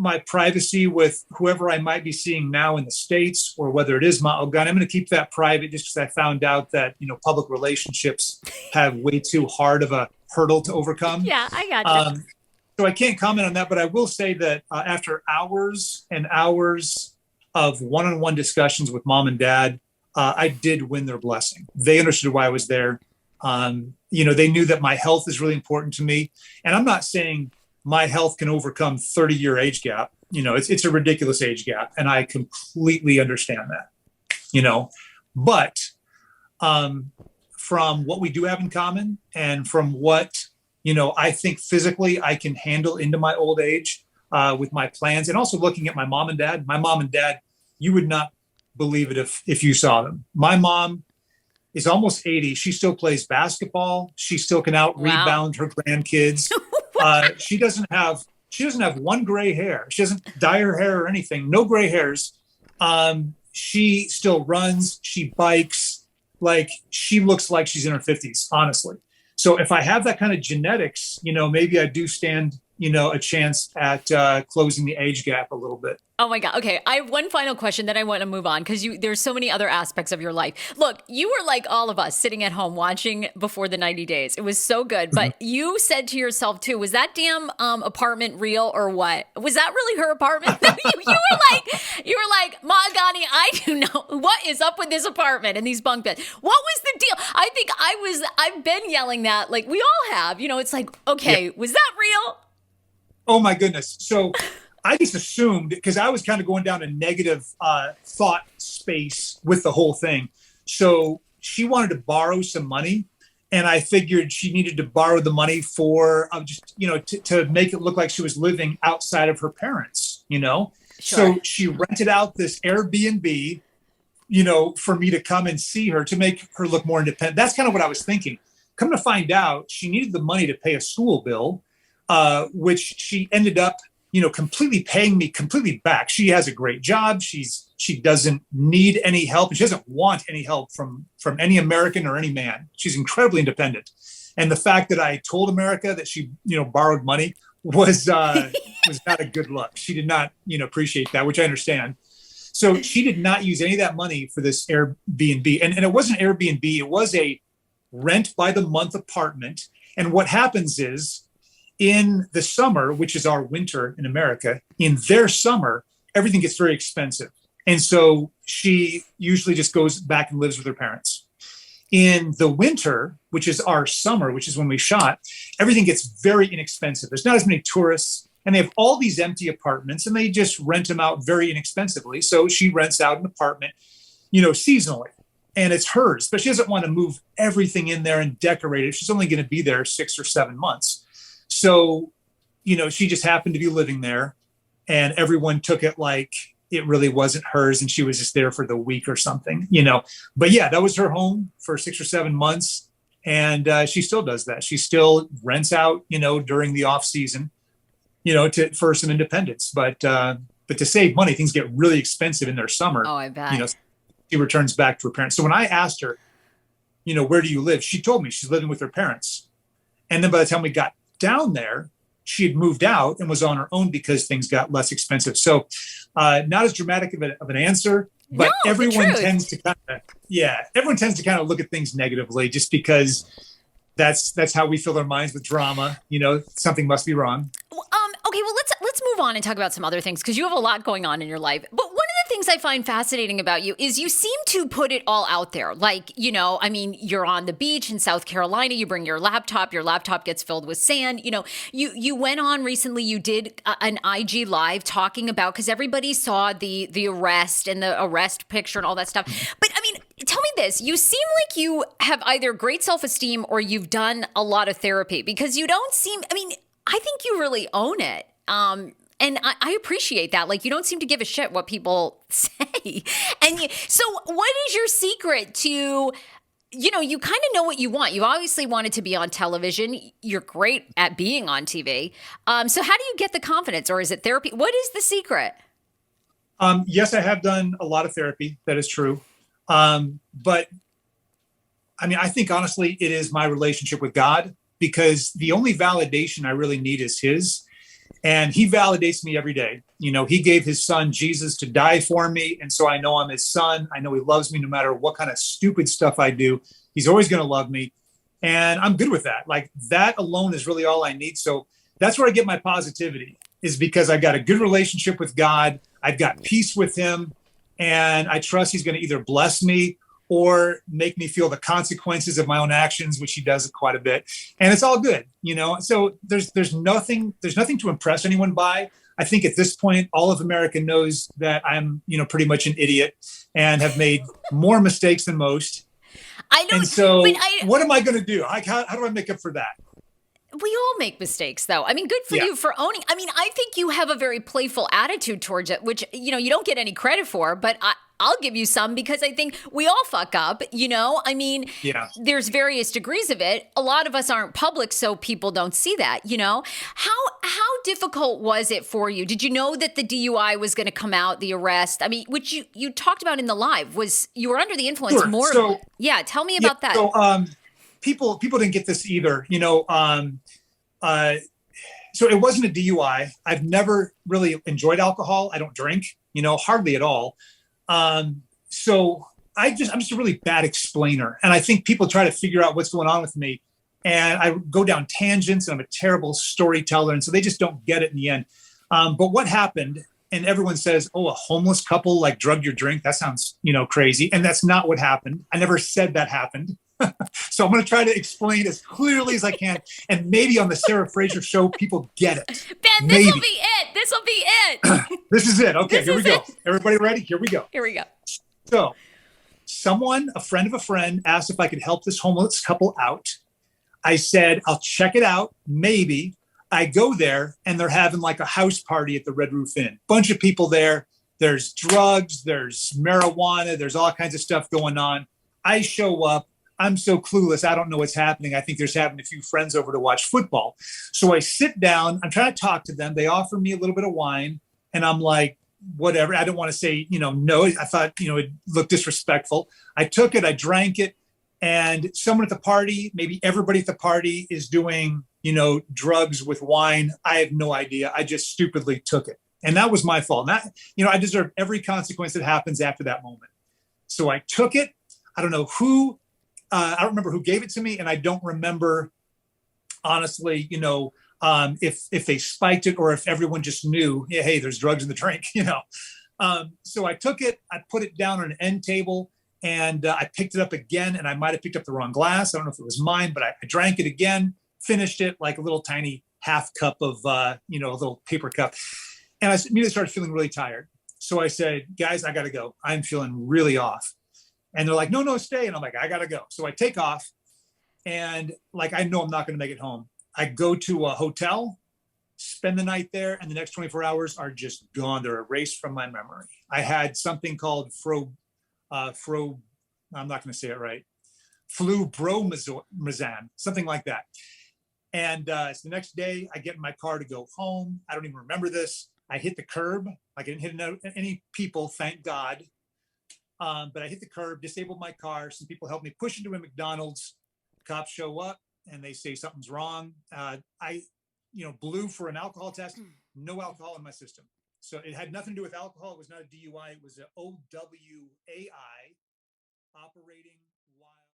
my privacy with whoever I might be seeing now in the States, or whether it is Mahogany. I'm going to keep that private just because I found out that, public relationships have way too hard of a hurdle to overcome. Yeah, I got you. So I can't comment on that, but I will say that after hours and hours of one-on-one discussions with mom and dad, I did win their blessing. They understood why I was there. They knew that my health is really important to me. And I'm not saying my health can overcome 30-year age gap. It's a ridiculous age gap. And I completely understand that, but from what we do have in common and from what, I think physically I can handle into my old age with my plans, and also looking at my mom and dad, you would not believe it if you saw them. My mom is almost 80. She still plays basketball. She still can out rebound her grandkids. She doesn't have one gray hair. She doesn't dye her hair or anything. No gray hairs. She still runs. She bikes. Like, she looks like she's in her 50s, honestly. So if I have that kind of genetics, maybe I do stand, a chance at closing the age gap a little bit. Oh my God. Okay. I have one final question, then I want to move on because there's so many other aspects of your life. Look, you were like all of us sitting at home watching Before the 90 Days. It was so good. But you said to yourself too, was that damn apartment real or what? Was that really her apartment? you were like, Mahogany, I do know what is up with this apartment and these bunk beds. What was the deal? I think I've been yelling that, like we all have, it's like, okay, was that real? Oh my goodness. So I just assumed, because I was kind of going down a negative thought space with the whole thing. So she wanted to borrow some money, and I figured she needed to borrow the money for to make it look like she was living outside of her parents, Sure. So she rented out this Airbnb, for me to come and see her, to make her look more independent. That's kind of what I was thinking. Come to find out, she needed the money to pay a school bill, which she ended up, completely paying me completely back. She has a great job. She doesn't need any help. And she doesn't want any help from any American or any man. She's incredibly independent. And the fact that I told America that she, borrowed money was not a good look. She did not, appreciate that, which I understand. So she did not use any of that money for this Airbnb. And it wasn't Airbnb. It was a rent by the month apartment. And what happens is, in the summer, which is our winter in America, in their summer, everything gets very expensive. And so she usually just goes back and lives with her parents. In the winter, which is our summer, which is when we shot, everything gets very inexpensive. There's not as many tourists, and they have all these empty apartments, and they just rent them out very inexpensively. So she rents out an apartment, seasonally, and it's hers, but she doesn't want to move everything in there and decorate it. She's only going to be there 6 or 7 months. So, she just happened to be living there, and everyone took it like it really wasn't hers, and she was just there for the week or something, But yeah, that was her home for 6 or 7 months, and she still does that. She still rents out, during the off season, for some independence. But to save money, things get really expensive in their summer. Oh, I bet. She returns back to her parents. So when I asked her, where do you live? She told me she's living with her parents. And then by the time we got down there, she had moved out and was on her own because things got less expensive. So not as dramatic of an answer, but everyone tends to kind of look at things negatively just because that's how we fill our minds with drama. Something must be wrong. Okay, well, let's move on and talk about some other things because you have a lot going on in your life. But one of the things I find fascinating about you is you seem to put it all out there. Like, you're on the beach in South Carolina, you bring your laptop gets filled with sand. You went on recently, you did an IG live talking about, because everybody saw the arrest and the arrest picture and all that stuff. But tell me this, you seem like you have either great self-esteem or you've done a lot of therapy, because you don't seem, I think you really own it. And I appreciate that. Like, you don't seem to give a shit what people say. So what is your secret to, you kind of know what you want. You obviously wanted to be on television. You're great at being on TV. So how do you get the confidence, or is it therapy? What is the secret? Yes, I have done a lot of therapy. That is true. But I think honestly, it is my relationship with God, because the only validation I really need is his. And he validates me every day. You know, he gave his son Jesus to die for me. And so I know I'm his son. I know he loves me no matter what kind of stupid stuff I do. He's always going to love me. And I'm good with that. Like, that alone is really all I need. So that's where I get my positivity, is because I got a good relationship with God. I've got peace with him. And I trust he's going to either bless me or make me feel the consequences of my own actions, which he does quite a bit. And it's all good, you know? So there's nothing to impress anyone by. I think at this point, all of America knows that I'm, you know, pretty much an idiot and have made more mistakes than most. I know. And so what am I going to do? How do I make up for that? We all make mistakes, though. I mean, good for you for owning. I mean, I think you have a very playful attitude towards it, which, you know, you don't get any credit for, but I'll give you some, because I think we all fuck up, you know? I mean, there's various degrees of it. A lot of us aren't public, so people don't see that, you know? How difficult was it for you? Did you know that the DUI was going to come out, the arrest? I mean, which you talked about in the live, was you were under the influence more. So, tell me about that. So, people didn't get this either, you know. So it wasn't a DUI. I've never really enjoyed alcohol. I don't drink, you know, hardly at all. So I'm just a really bad explainer. And I think people try to figure out what's going on with me. And I go down tangents, and I'm a terrible storyteller. And so they just don't get it in the end. But what happened, and everyone says, oh, a homeless couple like drugged your drink. That sounds, you know, crazy. And that's not what happened. I never said that happened. So I'm going to try to explain as clearly as I can. And maybe on the Sarah Fraser Show, people get it. Ben, this will be it. This will be it. This is it. Okay, here we go. Everybody ready? Here we go. Here we go. So a friend of a friend, asked if I could help this homeless couple out. I said, I'll check it out. Maybe. I go there, and they're having like a house party at the Red Roof Inn. Bunch of people there. There's drugs. There's marijuana. There's all kinds of stuff going on. I show up. I'm so clueless. I don't know what's happening. I think there's having a few friends over to watch football. So I sit down. I'm trying to talk to them. They offer me a little bit of wine. And I'm like, whatever. I don't want to say, you know, no. I thought, you know, it looked disrespectful. I took it. I drank it. And someone at the party, maybe everybody at the party, is doing, you know, drugs with wine. I have no idea. I just stupidly took it. And that was my fault. That, you know, I deserve every consequence that happens after that moment. So I took it. I don't know who. I don't remember who gave it to me, and I don't remember, honestly, you know, if they spiked it or if everyone just knew, yeah, hey, there's drugs in the drink, you know. So I took it, I put it down on an end table, and I picked it up again, and I might have picked up the wrong glass. I don't know if it was mine, but I drank it again, finished it like a little tiny half cup of, you know, a little paper cup. And I immediately started feeling really tired. So I said, guys, I got to go. I'm feeling really off. And they're like, no, stay. And I'm like, I got to go. So I take off, and like, I know I'm not going to make it home. I go to a hotel, spend the night there, and the next 24 hours are just gone. They're erased from my memory. I had something called I'm not going to say it right. Flubromazan, something like that. And so the next day I get in my car to go home. I don't even remember this. I hit the curb. I didn't hit any people, thank God. But I hit the curb, disabled my car. Some people helped me push into a McDonald's. Cops show up, and they say something's wrong. I, you know, blew for an alcohol test. No alcohol in my system. So it had nothing to do with alcohol. It was not a DUI. It was an OWAI, operating